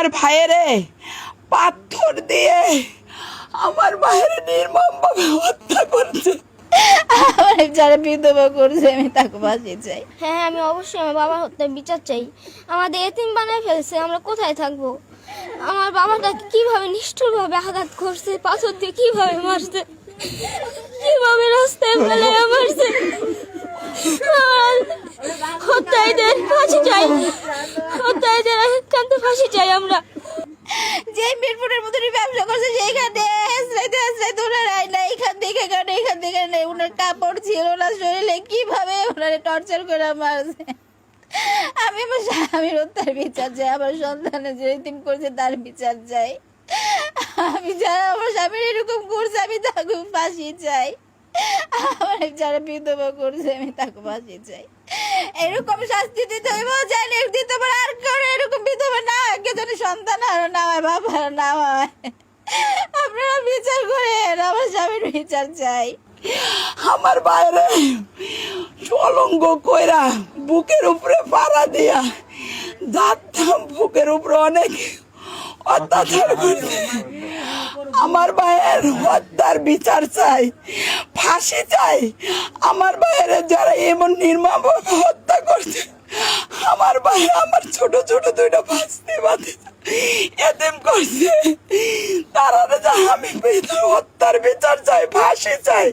আমার ভাইয়েরে পাথর দিয়ে আমার ভাইয়ের নির্মমভাবে হত্যা করছে। আমার যারা বিধবা করছে আমি তাকে বাঁচিয়ে চাই। হ্যাঁ, আমি অবশ্যই আমার বাবার হত্যার বিচার চাই। আমাদের এতিম বানায় ফেলছে, আমরা কোথায় থাকবো? আমার বাবাটাকে কিভাবে নিষ্ঠুরভাবে আঘাত করছে, পাথর দিয়ে কিভাবে মারছে, কিভাবে রাস্তায় ফেলে মারছে। হত্যায়ীদের ফাঁসি চাই, হত্যায়ীদের একান্ত ফাঁসি চাই আমরা। যে মিরপুরের মতনই ব্যবসা করছে সেইখানে এখান থেকে নেই, ওনার কাপড় ছিল না শরীরে, কিভাবে ওনারে টর্চার করে মারছে। আমি আমার স্বামীর হত্যার বিচার চাই, আমার সন্তানের যে ইতিম করছে তার বিচার চাই। আমি যারা আমার স্বামীর এরকম করছে আমি তাকে ফাঁসি চাই। আমার যারা বিধবা করছে আমি তাকে ফাঁসি চাই। এরকম শাস্তি দিতে হইব জানি দিতে পারে, আর কেউ এরকম বিধবা না কে যেন সন্তান আরো না হয়, বাবা না হয়। আপনারা বিচার করেন, আমার স্বামীর বিচার চাই। আমার বাইরে অলঙ্গ কইরা বুকের উপরে পাড়া দিয়া যাতাম, বুকের উপরে অনেক অত্যাচার করছে। আমার ভাইয়ের হত্যার বিচার চাই, ফাঁসি চাই। আমার ভাইয়ের যারা এমন নির্মমভাবে হত্যা করছে, আমার ভাই আমার ছোট ছোট দুইটা ভাস্তি বাদে এতেম করছে, তারা আমি হত্যার বিচার চাই, ফাঁসি চাই।